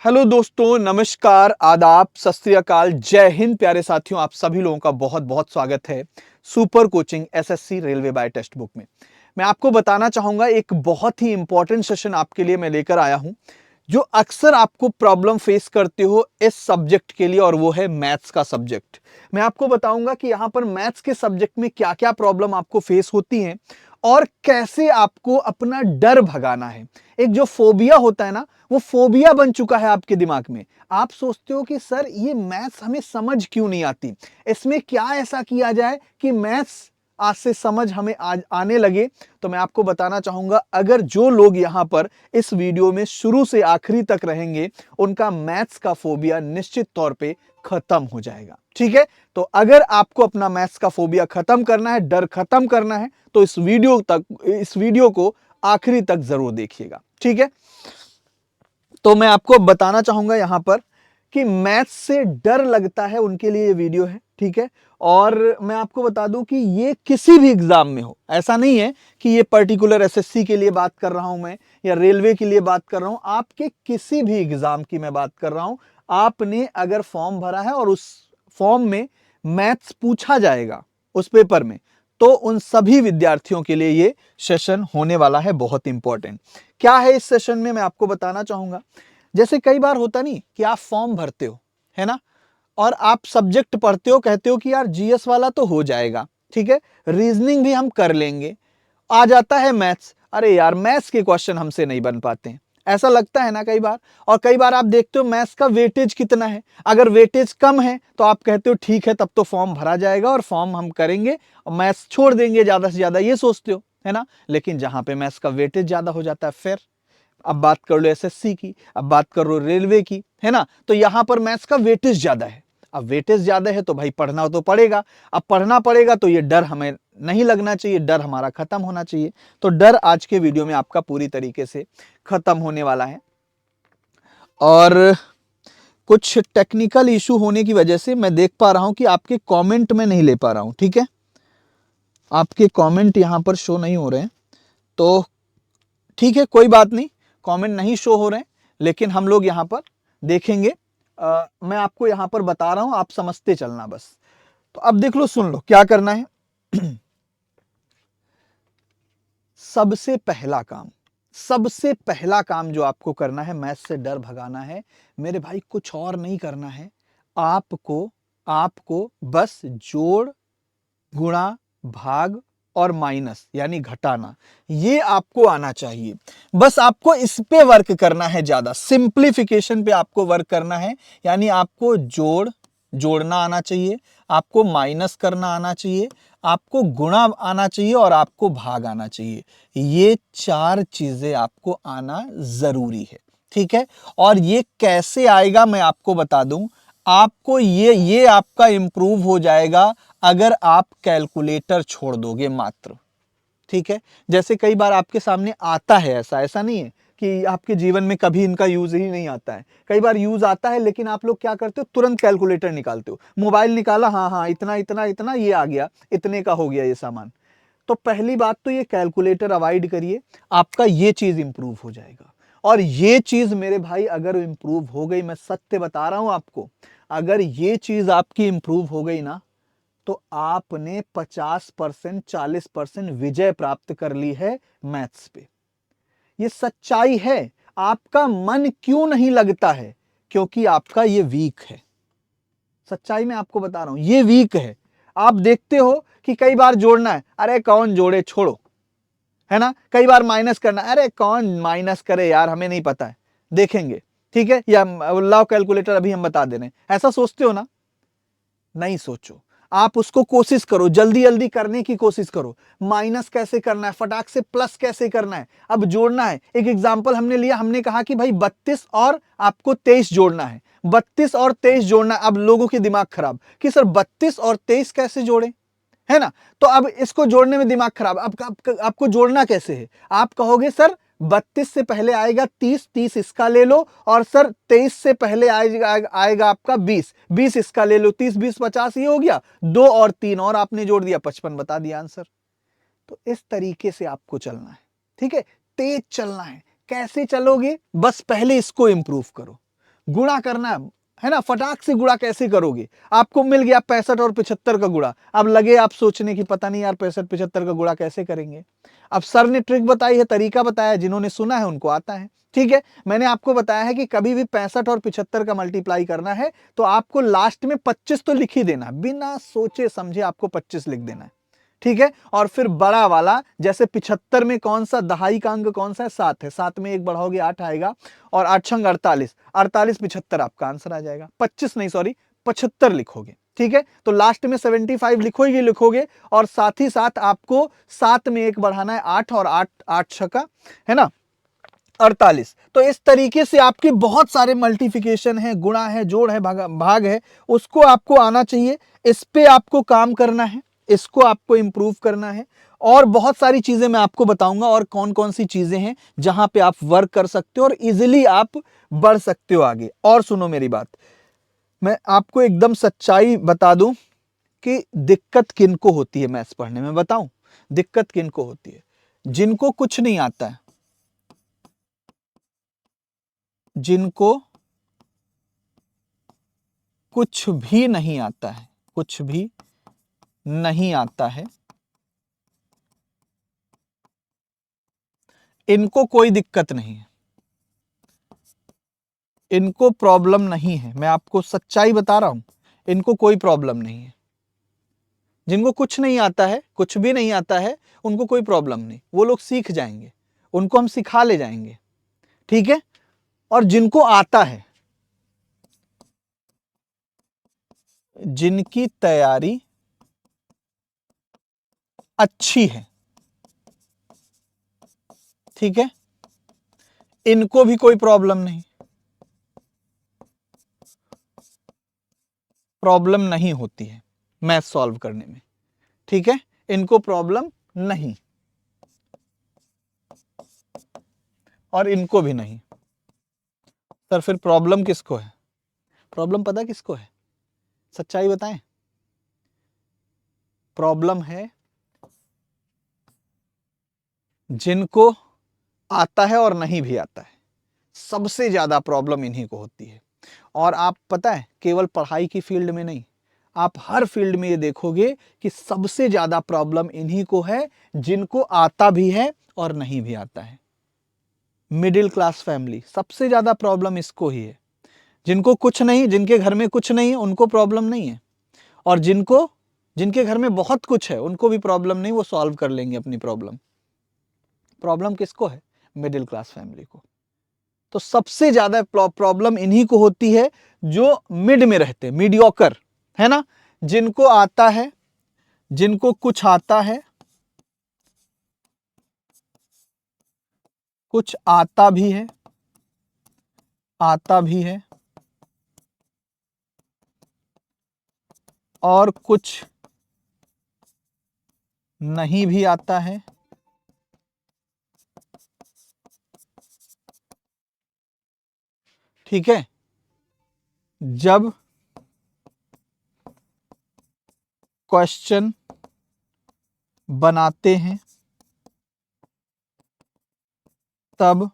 Hello दोस्तों, नमस्कार, आदाब, सत श्री अकाल, जय हिंद। प्यारे साथियों, आप सभी लोगों का बहुत बहुत स्वागत है super coaching SSC railway by text book में। मैं आपको बताना चाहूंगा एक बहुत ही इंपॉर्टेंट सेशन आपके लिए मैं लेकर आया हूं, जो अक्सर आपको प्रॉब्लम फेस करते हो इस सब्जेक्ट के लिए, और वो है मैथ्स का सब्जेक्ट। मैं आपको बताऊंगा कि यहां पर मैथ्स के सब्जेक्ट में क्या क्या प्रॉब्लम आपको फेस होती हैं और कैसे आपको अपना डर भगाना है। एक जो फोबिया होता है ना, वो फोबिया बन चुका है आपके दिमाग में। आप सोचते हो कि सर ये मैथ्स हमें समझ क्यों नहीं आती, इसमें क्या ऐसा किया जाए कि मैथ्स आज से समझ हमें आज आने लगे। तो मैं आपको बताना चाहूंगा, अगर जो लोग यहां पर इस वीडियो में शुरू से आखिरी तक रहेंगे, उनका मैथ्स का फोबिया निश्चित तौर पे खत्म हो जाएगा। ठीक है, तो अगर आपको अपना मैथ्स का फोबिया खत्म करना है, डर खत्म करना है, तो इस वीडियो को आखिरी तक जरूर देखिएगा। ठीक है, तो मैं आपको बताना चाहूंगा यहां पर कि मैथ्स से डर लगता है उनके लिए ये वीडियो है। ठीक है, और मैं आपको बता दूं कि ये किसी भी एग्जाम में हो, ऐसा नहीं है कि ये पर्टिकुलर एसएससी के लिए बात कर रहा हूं मैं या रेलवे के लिए बात कर रहा हूं, आपके किसी भी एग्जाम की मैं बात कर रहा हूं। आपने अगर फॉर्म भरा है और उस फॉर्म में मैथ्स पूछा जाएगा उस पेपर में, तो उन सभी विद्यार्थियों के लिए ये सेशन होने वाला है बहुत इंपॉर्टेंट। क्या है इस सेशन में, मैं आपको बताना चाहूंगा। जैसे कई बार होता नहीं कि आप फॉर्म भरते हो, है ना, और आप सब्जेक्ट पढ़ते हो, कहते हो कि यार जीएस वाला तो हो जाएगा, ठीक है, रीजनिंग भी हम कर लेंगे, आ जाता है मैथ्स, अरे यार मैथ्स के क्वेश्चन हमसे नहीं बन पाते हैं, ऐसा लगता है ना कई बार। और कई बार आप देखते हो मैथ्स का वेटेज कितना है, अगर वेटेज कम है तो आप कहते हो ठीक है, तब तो फॉर्म भरा जाएगा और फॉर्म हम करेंगे और मैथ्स छोड़ देंगे ज्यादा से ज्यादा, ये सोचते हो, है ना। लेकिन जहां पे मैथ्स का वेटेज ज्यादा हो जाता है, फिर अब बात कर लो एसएससी की, अब बात कर लो रेलवे की, है ना, तो यहां पर मैथ्स का वेटेज ज्यादा है। अब वेटेज ज्यादा है तो भाई पढ़ना तो पड़ेगा। अब पढ़ना पड़ेगा तो ये डर हमें नहीं लगना चाहिए, डर हमारा खत्म होना चाहिए। तो डर आज के वीडियो में आपका पूरी तरीके से खत्म होने वाला है। और कुछ टेक्निकल इशू होने की वजह से मैं देख पा रहा हूं कि आपके कमेंट में नहीं ले पा रहा हूं। ठीक है, आपके कमेंट यहां पर शो नहीं हो रहे हैं, तो ठीक है, कोई बात नहीं, कमेंट नहीं शो हो रहे हैं, लेकिन हम लोग यहां पर देखेंगे। मैं आपको यहां पर बता रहा हूं, आप समझते चलना बस। तो अब देख लो, सुन लो क्या करना है। सबसे पहला काम जो आपको करना है, मैथ्स से डर भगाना है मेरे भाई, कुछ और नहीं करना है। आपको आपको बस जोड़, गुणा, भाग और माइनस यानी घटाना, ये आपको आना चाहिए। बस आपको इस पे वर्क करना है, ज्यादा सिंप्लीफिकेशन पे आपको वर्क करना है। यानी आपको जोड़ना आना चाहिए, आपको माइनस करना आना चाहिए, आपको गुणा आना चाहिए और आपको भाग आना चाहिए। ये चार चीजें आपको आना जरूरी है। ठीक है, और ये कैसे आएगा मैं आपको बता दूं। आपको ये आपका इंप्रूव हो जाएगा अगर आप कैलकुलेटर छोड़ दोगे मात्र। ठीक है, जैसे कई बार आपके सामने आता है, ऐसा नहीं है कि आपके जीवन में कभी इनका यूज ही नहीं आता है, कई बार यूज आता है, लेकिन आप लोग क्या करते हो, तुरंत कैलकुलेटर निकालते हो, मोबाइल निकाला, हाँ हाँ इतना इतना इतना ये आ गया, इतने का हो गया ये सामान। तो पहली बात तो ये कैलकुलेटर अवॉइड करिए, आपका ये चीज इंप्रूव हो जाएगा। और ये चीज मेरे भाई अगर इंप्रूव हो गई, मैं सत्य बता रहा हूं आपको, अगर ये चीज आपकी इंप्रूव हो गई ना, तो आपने 50% 40% विजय प्राप्त कर ली है मैथ्स पे। ये सच्चाई है। आपका मन क्यों नहीं लगता है, क्योंकि आपका ये वीक है। सच्चाई में आपको बता रहा हूं, ये वीक है। आप देखते हो कि कई बार जोड़ना है, अरे कौन जोड़े, छोड़ो, है ना। कई बार माइनस करना, अरे कौन माइनस करे यार, हमें नहीं पता है, देखेंगे, ठीक है, या लाओ कैलकुलेटर अभी हम बता दे रहे हैं, ऐसा सोचते हो ना। नहीं सोचो, आप उसको कोशिश करो, जल्दी जल्दी करने की कोशिश करो। माइनस कैसे करना है, फटाक से प्लस कैसे करना है, अब जोड़ना है। एक एग्जांपल हमने लिया, हमने कहा कि भाई 32 और आपको 23 जोड़ना है, 32 और 23 जोड़ना है। अब लोगों के दिमाग खराब कि सर 32 और 23 कैसे जोड़े, है ना। तो अब इसको जोड़ने में दिमाग खराब, अब आपको जोड़ना कैसे है। आप कहोगे सर 32 से पहले आएगा 30, 30 इसका ले लो, और सर 23 से पहले आएगा आपका 20, 20 इसका ले लो, 30 20 50, ये हो गया। 2 और 3 और आपने जोड़ दिया, 55 बता दिया आंसर। तो इस तरीके से आपको चलना है, ठीक है, तेज चलना है। कैसे चलोगे, बस पहले इसको इंप्रूव करो, गुणा करना है ना, फटाक से गुणा कैसे करोगे? आपको मिल गया 65 और 75 का गुणा, अब लगे आप सोचने की पता नहीं यार 65-75 का गुणा कैसे करेंगे। अब सर ने ट्रिक बताई है, तरीका बताया, जिन्होंने सुना है उनको आता है। ठीक है, मैंने आपको बताया है कि कभी भी 65 और 75 का मल्टीप्लाई करना है तो आपको लास्ट में 25 तो लिख ही देना, बिना सोचे समझे आपको 25 लिख देना है। ठीक है, और फिर बड़ा वाला, जैसे 75 में कौन सा दहाई का अंक कौन सा है? 7 है, 7 में 1 बढ़ाओगे 8 आएगा, और 8 छंग 48, 48 75 आपका आंसर आ जाएगा। 25 नहीं, सॉरी 75 लिखोगे। ठीक है, तो लास्ट में 75 लिखोगे, और साथ ही साथ आपको 7 में 1 बढ़ाना है 8, और 8 छक्का है ना 48। तो इस तरीके से आपके बहुत सारे मल्टीप्लिकेशन है, गुणा है, जोड़ है, भाग है, उसको आपको आना चाहिए। इस पे आपको काम करना है, इसको आपको इंप्रूव करना है, और बहुत सारी चीजें मैं आपको बताऊंगा और कौन कौन सी चीजें हैं जहां पे आप वर्क कर सकते हो और इजीली आप बढ़ सकते हो आगे। और सुनो मेरी बात, मैं आपको एकदम सच्चाई बता दूं कि दिक्कत किनको होती है मैथ्स पढ़ने में, बताऊं दिक्कत किनको होती है? जिनको कुछ नहीं आता है, जिनको कुछ भी नहीं आता है, कुछ भी नहीं आता है, इनको कोई दिक्कत नहीं है, इनको प्रॉब्लम नहीं है। मैं आपको सच्चाई बता रहा हूं, इनको कोई प्रॉब्लम नहीं है। जिनको कुछ नहीं आता है, कुछ भी नहीं आता है, उनको कोई प्रॉब्लम नहीं, वो लोग सीख जाएंगे, उनको हम सिखा ले जाएंगे। ठीक है, और जिनको आता है, जिनकी तैयारी अच्छी है, ठीक है, इनको भी कोई प्रॉब्लम नहीं, प्रॉब्लम नहीं होती है मैथ सॉल्व करने में। ठीक है, इनको प्रॉब्लम नहीं, और इनको भी नहीं। सर फिर प्रॉब्लम किसको है? प्रॉब्लम पता किसको है? सच्चाई बताएं, प्रॉब्लम है जिनको आता है और नहीं भी आता है, सबसे ज्यादा प्रॉब्लम इन्हीं को होती है। और आप पता है, केवल पढ़ाई की फील्ड में नहीं, आप हर फील्ड में ये देखोगे कि सबसे ज्यादा प्रॉब्लम इन्हीं को है जिनको आता भी है और नहीं भी आता है। मिडिल क्लास फैमिली, सबसे ज्यादा प्रॉब्लम इसको ही है। जिनको कुछ नहीं, जिनके घर में कुछ नहीं है, उनको प्रॉब्लम नहीं है, और जिनके घर में बहुत कुछ है उनको भी प्रॉब्लम नहीं, वो सॉल्व कर लेंगे अपनी प्रॉब्लम। प्रॉब्लम किसको है? मिडिल क्लास फैमिली को। तो सबसे ज्यादा प्रॉब्लम इन्हीं को होती है जो मिड में रहते, मीडियोकर, है ना, जिनको आता है, जिनको कुछ आता है, कुछ आता भी है, आता भी है, और कुछ नहीं भी आता है। ठीक है, जब क्वेश्चन बनाते हैं तब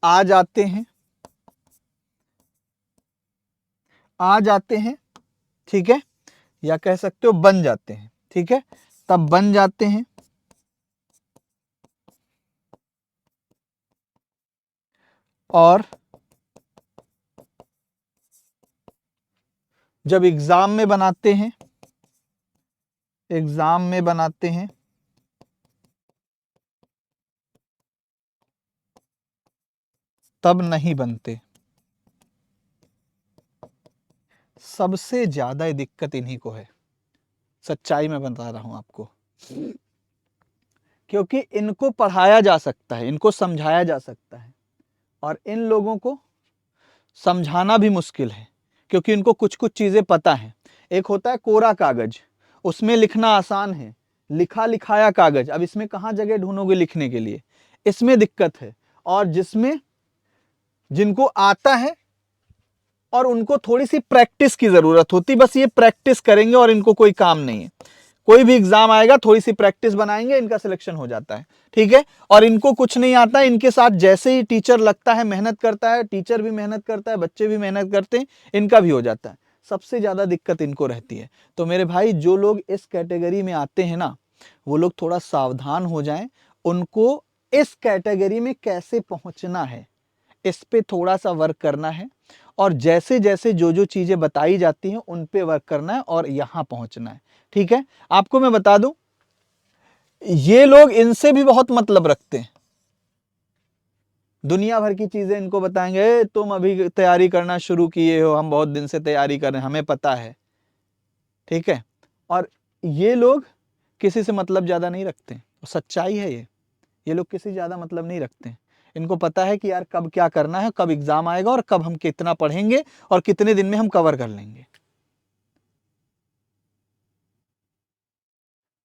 आ जाते हैं, आ जाते हैं। ठीक है, या कह सकते हो बन जाते हैं। ठीक है, तब बन जाते हैं, और जब एग्जाम में बनाते हैं, एग्जाम में बनाते हैं तब नहीं बनते। सबसे ज्यादा दिक्कत इन्हीं को है, सच्चाई में बता रहा हूं आपको, क्योंकि इनको पढ़ाया जा सकता है, इनको समझाया जा सकता है, और इन लोगों को समझाना भी मुश्किल है क्योंकि इनको कुछ कुछ चीजें पता है। एक होता है कोरा कागज, उसमें लिखना आसान है, लिखा लिखाया कागज, अब इसमें कहां जगह ढूंढोगे लिखने के लिए, इसमें दिक्कत है। और जिसमें जिनको आता है और उनको थोड़ी सी प्रैक्टिस की जरूरत होती, बस ये प्रैक्टिस करेंगे और इनको कोई काम नहीं है। कोई भी एग्जाम आएगा, थोड़ी सी प्रैक्टिस बनाएंगे, इनका सिलेक्शन हो जाता है। ठीक है, और इनको कुछ नहीं आता, इनके साथ जैसे ही टीचर लगता है, मेहनत करता है, टीचर भी मेहनत करता है, बच्चे भी मेहनत करते हैं, इनका भी हो जाता है। सबसे ज्यादा दिक्कत इनको रहती है। तो मेरे भाई, जो लोग इस कैटेगरी में आते हैं ना, वो लोग थोड़ा सावधान हो जाएं। उनको इस कैटेगरी में कैसे पहुंचना है, इस पे थोड़ा सा वर्क करना है, और जैसे जैसे जो जो चीजें बताई जाती हैं उन पे वर्क करना है और यहां पहुंचना है। ठीक है, आपको मैं बता दूं, ये लोग इनसे भी बहुत मतलब रखते हैं। दुनिया भर की चीजें इनको बताएंगे, तुम अभी तैयारी करना शुरू किए हो, हम बहुत दिन से तैयारी कर रहे हैं, हमें पता है। ठीक है, और ये लोग किसी से मतलब ज्यादा नहीं रखते, सच्चाई है ये लोग किसी ज्यादा मतलब नहीं रखते हैं। इनको पता है कि यार कब क्या करना है, कब एग्जाम आएगा और कब हम कितना पढ़ेंगे और कितने दिन में हम कवर कर लेंगे।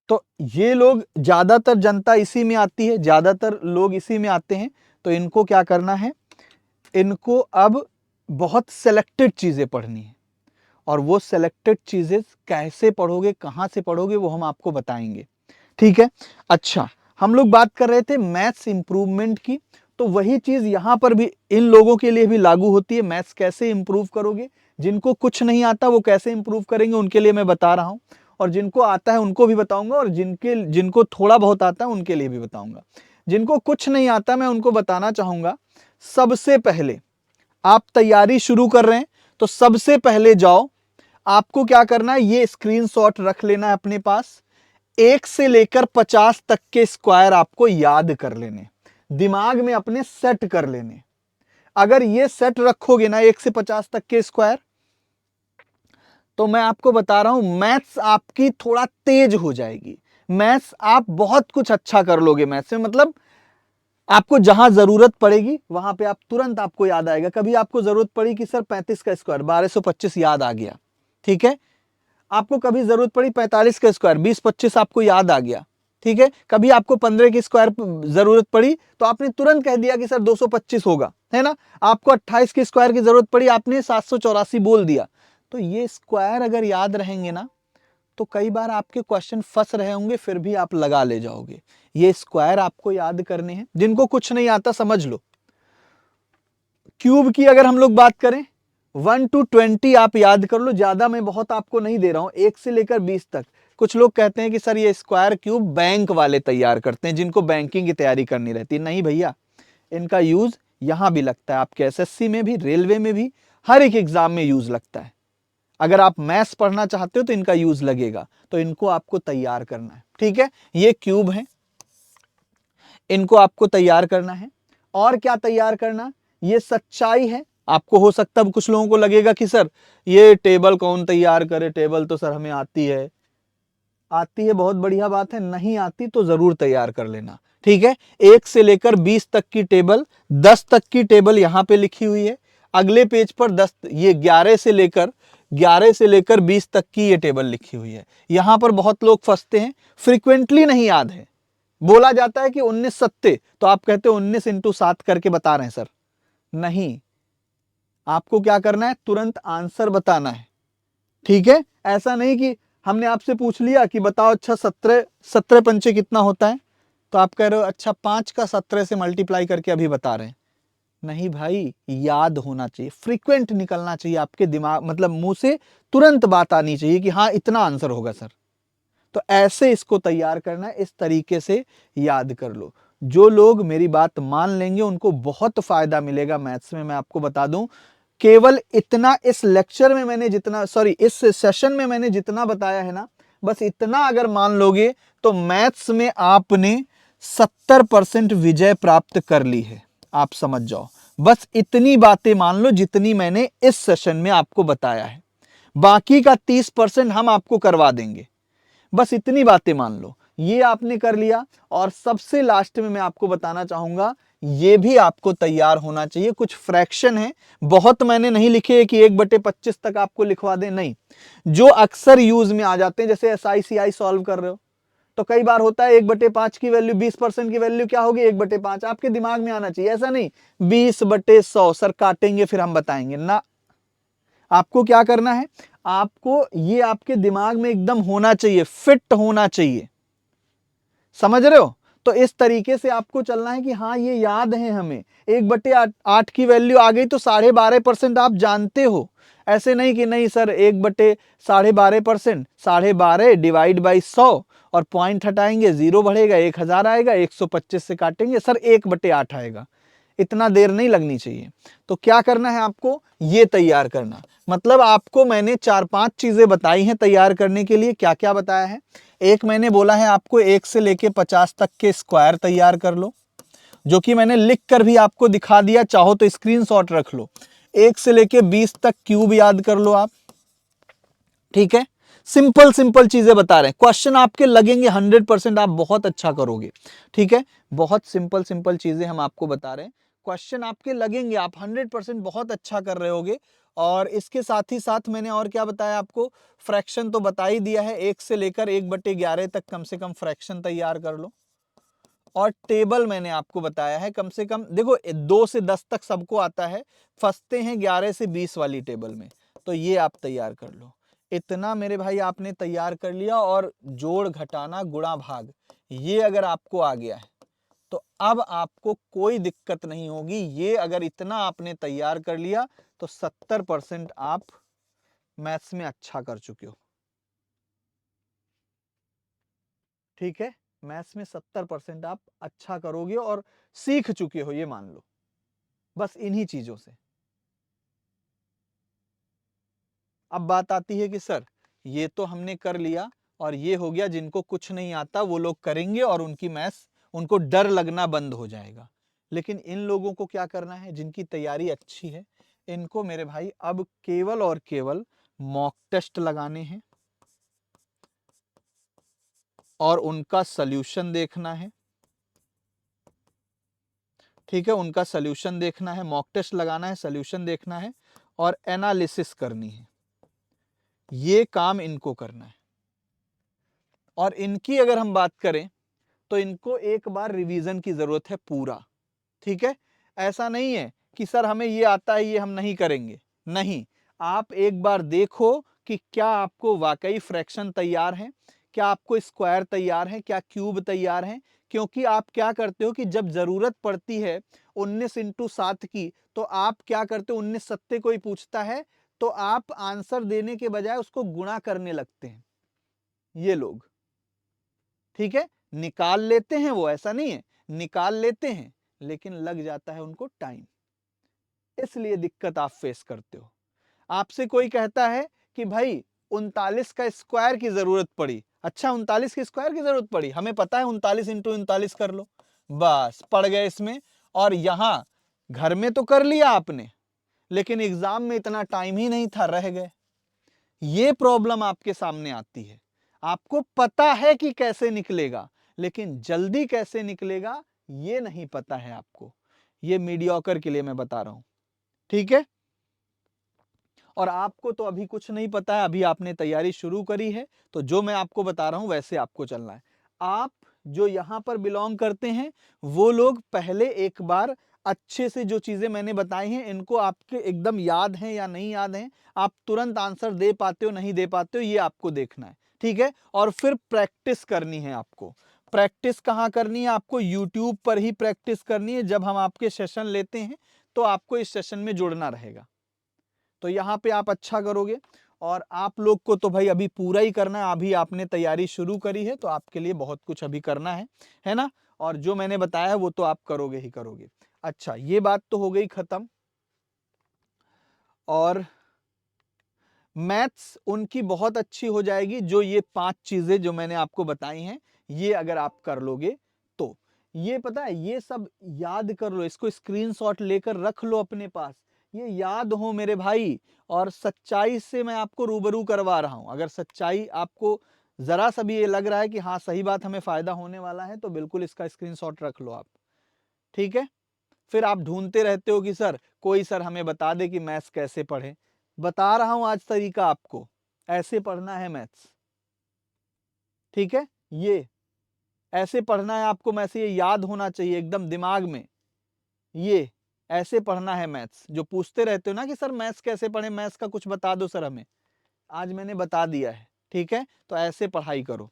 तो ये लोग, ज्यादातर जनता इसी में आती है, ज्यादातर लोग इसी में आते हैं। तो इनको क्या करना है, इनको अब बहुत सेलेक्टेड चीजें पढ़नी है, और वो सेलेक्टेड चीजें कैसे पढ़ोगे, कहां से पढ़ोगे, वो हम आपको बताएंगे। ठीक है, अच्छा, हम लोग बात कर रहे थे मैथ्स इंप्रूवमेंट की, तो वही चीज यहां पर भी इन लोगों के लिए भी लागू होती है। मैथ्स कैसे इंप्रूव करोगे, जिनको कुछ नहीं आता वो कैसे इंप्रूव करेंगे, उनके लिए मैं बता रहा हूं, और जिनको आता है उनको भी बताऊंगा, और जिनको थोड़ा बहुत आता है उनके लिए भी बताऊंगा। जिनको कुछ नहीं आता, मैं उनको बताना चाहूंगा, सबसे पहले आप तैयारी शुरू कर रहे हैं तो सबसे पहले जाओ, आपको क्या करना है, ये स्क्रीनशॉट रख लेना है अपने पास। 1 से लेकर 50 तक के स्क्वायर आपको याद कर लेने, दिमाग में अपने सेट कर लेने। अगर ये सेट रखोगे ना 1 से 50 तक के स्क्वायर, तो मैं आपको बता रहा हूं, मैथ्स आपकी थोड़ा तेज हो जाएगी। मैथ्स आप बहुत कुछ अच्छा कर लोगे मैथ्स में, मतलब आपको जहां जरूरत पड़ेगी वहां पे आप तुरंत, आपको याद आएगा। कभी आपको जरूरत पड़ी कि सर 35 का स्क्वायर 1225 याद आ गया, ठीक है। आपको कभी जरूरत पड़ी 45 का स्क्वायर 2025 आपको याद आ गया, ठीक है। कभी आपको 15 की स्क्वायर जरूरत पड़ी तो आपने तुरंत कह दिया कि सर 225 होगा, है ना। आपको 28 की स्क्वायर की जरूरत पड़ी, आपने 784 बोल दिया। तो ये स्क्वायर अगर याद रहेंगे ना, तो कई बार आपके क्वेश्चन फंस रहे होंगे, फिर भी आप लगा ले जाओगे। ये स्क्वायर आपको याद करने हैं। जिनको कुछ नहीं आता समझ लो, क्यूब की अगर हम लोग बात करें, 1 to 20 आप याद कर लो। ज्यादा मैं बहुत आपको नहीं दे रहा हूं, 1 से लेकर 20 तक। कुछ लोग कहते हैं कि सर ये स्क्वायर क्यूब बैंक वाले तैयार करते हैं, जिनको बैंकिंग की तैयारी करनी रहती है। नहीं भैया, इनका यूज यहां भी लगता है, आपके एसएससी में भी, रेलवे में भी, हर एक एग्जाम में यूज लगता है। अगर आप मैथ्स पढ़ना चाहते हो तो इनका यूज लगेगा, तो इनको आपको तैयार करना है। ठीक है, ये क्यूब है, इनको आपको तैयार करना है। और क्या तैयार करना, ये सच्चाई है। आपको हो सकता है कुछ लोगों को लगेगा कि सर ये टेबल कौन तैयार करे, टेबल तो सर हमें आती है। आती है, बहुत बढ़िया बात है। नहीं आती तो जरूर तैयार कर लेना, ठीक है। 1 से लेकर 20 तक की टेबल, 10 तक की टेबल यहां पे लिखी हुई है। अगले पेज पर 10, ये 11 से लेकर 20 तक की ये टेबल लिखी हुई है। यहां पर बहुत लोग फंसते हैं, फ्रीक्वेंटली नहीं याद है। बोला जाता है कि 19 सत्ते, तो आप कहते हो 19 इंटू 7 करके बता रहे हैं सर। नहीं, आपको क्या करना है, तुरंत आंसर बताना है, ठीक है। ऐसा नहीं कि हमने आपसे पूछ लिया कि बताओ अच्छा 17 17 पंचे कितना होता है, तो आप कह रहे हो अच्छा 5 का 17 से मल्टीप्लाई करके अभी बता रहे हैं। नहीं भाई, याद होना चाहिए, फ्रीक्वेंट निकलना चाहिए आपके दिमाग, मतलब मुंह से तुरंत बात आनी चाहिए कि हाँ इतना आंसर होगा सर। तो ऐसे इसको तैयार करना है, इस तरीके से याद कर लो। जो लोग मेरी बात मान लेंगे उनको बहुत फायदा मिलेगा मैथ्स में। मैं आपको बता दूं, केवल इतना इस लेक्चर में मैंने जितना, सॉरी इस सेशन में मैंने जितना बताया है ना, बस इतना अगर मान लोगे तो मैथ्स में आपने 70% विजय प्राप्त कर ली है। आप समझ जाओ, बस इतनी बातें मान लो जितनी मैंने इस सेशन में आपको बताया है। बाकी का 30% हम आपको करवा देंगे, बस इतनी बातें मान लो। ये आपने कर लिया। और सबसे लास्ट में मैं आपको बताना चाहूंगा, ये भी आपको तैयार होना चाहिए। कुछ फ्रैक्शन है, बहुत मैंने नहीं लिखे कि 1/25 तक आपको लिखवा दें, नहीं। जो अक्सर यूज में आ जाते हैं, जैसे SI CI सॉल्व कर रहे हो तो कई बार होता है 1/5 की वैल्यू, 20% की वैल्यू क्या होगी, 1/5। आपके दिमाग में आना चाहिए, ऐसा नहीं 20/100 सर काटेंगे फिर हम बताएंगे ना। आपको क्या करना है, आपको ये आपके दिमाग में एकदम होना चाहिए, फिट होना चाहिए, समझ रहे हो? तो इस तरीके से आपको चलना है कि हाँ ये याद है हमें, 1/8 की वैल्यू आ गई तो 12.5% आप जानते हो। ऐसे नहीं कि नहीं सर 1/12.5%, 12.5 डिवाइड बाई 100 और पॉइंट हटाएंगे, 0 बढ़ेगा, 1000 आएगा, 125 से काटेंगे सर 1/8 आएगा। इतना देर नहीं लगनी चाहिए। तो क्या करना है आपको, ये तैयार करना। मतलब आपको मैंने 4-5 चीजें बताई हैं तैयार करने के लिए। क्या क्या बताया है? एक मैंने बोला है आपको 1 से लेके 50 तक के स्क्वायर तैयार कर लो, जो कि मैंने लिख कर भी आपको दिखा दिया, चाहो तो स्क्रीनशॉट रख लो। 1 से लेके 20 तक क्यूब याद कर लो आप, ठीक है? सिंपल सिंपल चीजें बता रहे हैं, क्वेश्चन आपके लगेंगे 100%, आप बहुत अच्छा करोगे, ठीक है? बहुत सिंपल सिंपल चीजें हम आपको बता रहे हैं, क्वेश्चन आपके लगेंगे, आप 100% बहुत अच्छा कर रहे होगे। और इसके साथ ही साथ मैंने और क्या बताया आपको, फ्रैक्शन तो बता ही दिया है, 1 से लेकर 1/11 तक कम से कम फ्रैक्शन तैयार कर लो। और टेबल मैंने आपको बताया है, कम से कम देखो 2 से 10 तक सबको आता है, फंसते हैं 11 से 20 वाली टेबल में, तो ये आप तैयार कर लो। इतना मेरे भाई आपने तैयार कर लिया, और जोड़ घटाना गुणा भाग ये अगर आपको आ गया है तो अब आपको कोई दिक्कत नहीं होगी। ये अगर इतना आपने तैयार कर लिया तो 70% आप मैथ्स में अच्छा कर चुके हो, ठीक है? मैथ्स में 70% आप अच्छा करोगे और सीख चुके हो, ये मान लो, बस इन्हीं चीजों से। अब बात आती है कि सर ये तो हमने कर लिया, और ये हो गया, जिनको कुछ नहीं आता वो लोग करेंगे और उनकी मैथ्स, उनको डर लगना बंद हो जाएगा। लेकिन इन लोगों को क्या करना है, जिनकी तैयारी अच्छी है, इनको मेरे भाई अब केवल और केवल मॉक टेस्ट लगाने हैं और उनका सल्यूशन देखना है, ठीक है? उनका सल्यूशन देखना है, मॉक टेस्ट लगाना है, सल्यूशन देखना है और एनालिसिस करनी है। ये काम इनको करना है। और इनकी अगर हम बात करें तो इनको एक बार रिवीजन की जरूरत है पूरा, ठीक है? ऐसा नहीं है कि सर हमें ये आता है ये हम नहीं करेंगे, नहीं। आप एक बार देखो कि क्या आपको वाकई फ्रैक्शन तैयार है, क्या आपको स्क्वायर तैयार है, क्या क्यूब तैयार है। क्योंकि आप क्या करते हो कि जब जरूरत पड़ती है 19x7 की, तो आप क्या करते हो, 19 सत्ते कोई पूछता है तो आप आंसर देने के बजाय उसको गुणा करने लगते हैं, ये लोग, ठीक है? निकाल लेते हैं वो, ऐसा नहीं है, निकाल लेते हैं, लेकिन लग जाता है उनको टाइम, इसलिए दिक्कत आप फेस करते हो। आपसे कोई कहता है कि भाई 39 का स्क्वायर की जरूरत पड़ी, अच्छा 39 के स्क्वायर की जरूरत पड़ी, हमें पता है 39 × 39 कर लो, बस पड़ गए इसमें। और यहां घर में तो कर लिया आपने, लेकिन एग्जाम में इतना टाइम ही नहीं था, रह गए। ये प्रॉब्लम आपके सामने आती है। आपको पता है कि कैसे निकलेगा, लेकिन जल्दी कैसे निकलेगा ये नहीं पता है आपको। ये मीडियोकर के लिए मैं बता रहा हूं, ठीक है? और आपको तो अभी कुछ नहीं पता है, अभी आपने तैयारी शुरू करी है, तो जो मैं आपको बता रहा हूं वैसे आपको चलना है। आप जो यहां पर बिलोंग करते हैं वो लोग पहले एक बार अच्छे से जो चीजें मैंने बताई हैं इनको आपके एकदम याद हैं या नहीं याद हैं, आप तुरंत आंसर दे पाते हो नहीं दे पाते हो, ये आपको देखना है, ठीक है? और फिर प्रैक्टिस करनी है आपको। प्रैक्टिस कहाँ करनी है आपको? यूट्यूब पर ही प्रैक्टिस करनी है। जब हम आपके सेशन लेते हैं तो आपको इस सेशन में जुड़ना रहेगा, तो यहाँ पे आप अच्छा करोगे। और आप लोग को तो भाई अभी पूरा ही करना है, अभी आपने तैयारी शुरू करी है तो आपके लिए बहुत कुछ अभी करना है ना? और जो मैंने बताया है वो तो आप करोगे ही करोगे। अच्छा, ये बात तो हो गई खत्म। और मैथ्स उनकी बहुत अच्छी हो जाएगी जो ये 5 चीजें जो मैंने आपको बताई हैं, ये अगर आप कर लोगे तो। ये पता है, ये सब याद कर लो, इसको स्क्रीनशॉट लेकर रख लो अपने पास, ये याद हो मेरे भाई। और सच्चाई से मैं आपको रूबरू करवा रहा हूं, अगर सच्चाई आपको जरा सा भी ये लग रहा है कि हाँ सही बात, हमें फायदा होने वाला है, तो बिल्कुल इसका स्क्रीनशॉट रख लो आप, ठीक है? फिर आप ढूंढते रहते हो कि सर कोई सर हमें बता दे कि मैथ्स कैसे पढ़े। बता रहा हूं आज तरीका आपको, ऐसे पढ़ना है मैथ्स, ठीक है? ये ऐसे पढ़ना है आपको, मैथ्स ये याद होना चाहिए एकदम दिमाग में। ये ऐसे पढ़ना है मैथ्स। जो पूछते रहते हो ना कि सर मैथ्स कैसे पढ़े, मैथ्स का कुछ बता दो सर हमें, आज मैंने बता दिया है, ठीक है। तो ऐसे पढ़ाई करो।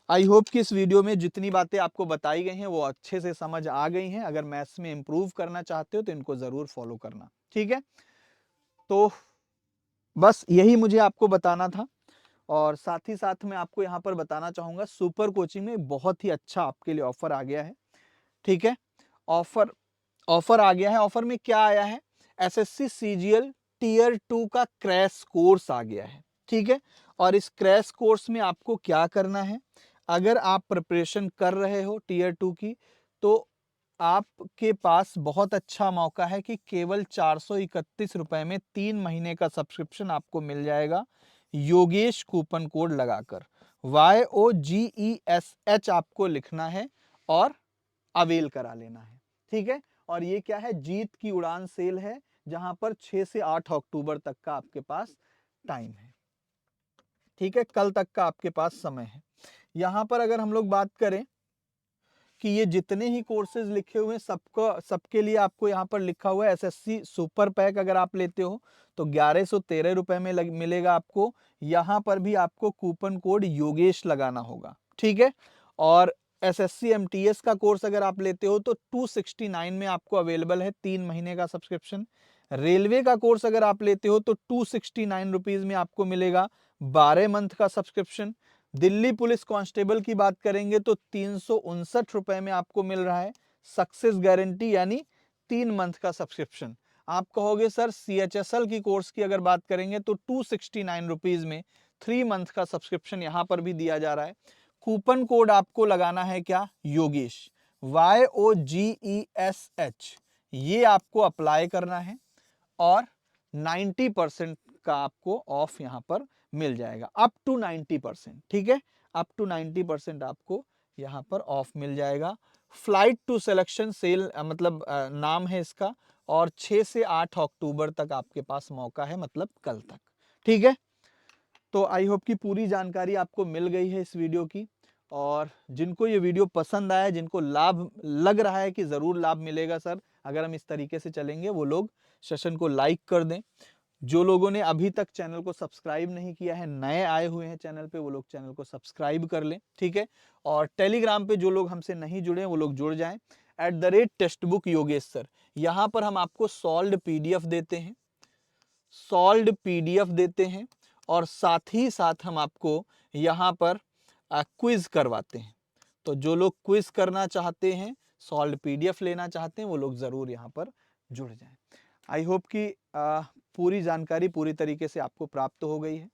आई होप कि इस वीडियो में जितनी बातें आपको बताई गई हैं वो अच्छे से समझ आ गई हैं। अगर मैथ्स में इंप्रूव करना चाहते हो तो इनको जरूर फॉलो करना, ठीक है। तो बस यही मुझे आपको बताना था। और साथ ही साथ मैं आपको यहाँ पर बताना चाहूंगा, सुपर कोचिंग में बहुत ही अच्छा आपके लिए ऑफर आ गया है, ठीक है। ऑफर ऑफर आ गया है। ऑफर में क्या आया है? एसएससी सीजीएल टीयर 2 का क्रैश कोर्स आ गया है, ठीक है। और इस क्रैश कोर्स में आपको क्या करना है? अगर आप प्रिपरेशन कर रहे हो टीयर 2 की, तो आपके पास बहुत अच्छा मौका है कि केवल 431 रुपए में 3 महीने का सब्सक्रिप्शन आपको मिल जाएगा, योगेश कूपन कोड लगाकर। YOGESH आपको लिखना है और अवेल करा लेना है, ठीक है। और ये क्या है? जीत की उड़ान सेल है, जहां पर 6 से 8 अक्टूबर तक का आपके पास टाइम है, ठीक है। कल तक का आपके पास समय है। यहां पर अगर हम लोग बात करें कि ये जितने ही कोर्सेज लिखे हुए हैं सबके लिए आपको यहाँ पर लिखा हुआ है एसएससी सुपर पैक। अगर आप लेते हो तो 1113 रुपए में मिलेगा आपको। यहाँ पर भी आपको कूपन कोड योगेश लगाना होगा, ठीक है। और एसएससी एमटीएस का कोर्स अगर आप लेते हो तो 269 में आपको अवेलेबल है 3 महीने का सब्सक्रिप्शन। रेलवे का कोर्स अगर आप लेते हो तो 269 रुपीज में आपको मिलेगा 12 मंथ का सब्सक्रिप्शन। दिल्ली पुलिस कांस्टेबल की बात करेंगे तो 359 रुपए में आपको मिल रहा है सक्सेस गारंटी, यानी 3 मंथ का सब्सक्रिप्शन। आप कहोगे सर सीएचएसएल की कोर्स की अगर बात करेंगे तो 269 रुपीज में 3 मंथ का सब्सक्रिप्शन यहां पर भी दिया जा रहा है। कूपन कोड आपको लगाना है क्या? योगेश, YOGESH, ये आपको अप्लाई करना है और 90% का आपको ऑफ यहां पर मिल जाएगा, अप टू 90%, ठीक है। अप टू 90% आपको यहां पर ऑफ मिल जाएगा। फ्लाइट टू सिलेक्शन सेल मतलब नाम है इसका। और 6 से 8 अक्टूबर तक आपके पास मौका है, मतलब कल तक, ठीक है। तो आई होप कि पूरी जानकारी आपको मिल गई है इस वीडियो की। और जिनको ये वीडियो पसंद आया, जिनको लाभ लग रहा है कि जरूर लाभ मिलेगा सर अगर हम इस तरीके से चलेंगे, वो लोग सेशन को लाइक कर दें। जो लोगों ने अभी तक चैनल को सब्सक्राइब नहीं किया है, नए आए हुए हैं चैनल पे, वो लोग चैनल को सब्सक्राइब कर लें, ठीक है। और टेलीग्राम पे जो लोग हमसे नहीं जुड़े हैं वो लोग जुड़ जाएं, @टेक्स्टबुक योगेश सर। यहाँ पर हम आपको सॉल्व्ड पीडीएफ देते हैं और साथ ही साथ हम आपको यहाँ पर क्विज करवाते हैं। तो जो लोग क्विज करना चाहते हैं, सॉल्व्ड पीडीएफ लेना चाहते हैं, वो लोग जरूर यहाँ पर जुड़ जाएं। आई होप कि पूरी जानकारी पूरी तरीके से आपको प्राप्त हो गई है।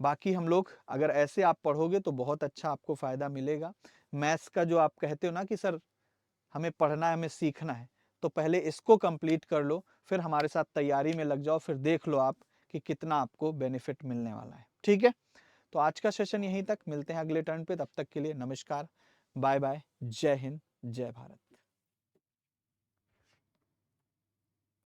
बाकी हम लोग अगर ऐसे आप पढ़ोगे तो बहुत अच्छा आपको फायदा मिलेगा। मैथ्स का जो आप कहते हो ना कि सर हमें पढ़ना है, हमें सीखना है, तो पहले इसको कंप्लीट कर लो, फिर हमारे साथ तैयारी में लग जाओ, फिर देख लो आप कि कितना आपको बेनिफिट मिलने वाला है, ठीक है। तो आज का सेशन यहीं तक, मिलते हैं अगले टर्न पे। तब तक के लिए नमस्कार, बाय बाय, जय हिंद, जय भारत।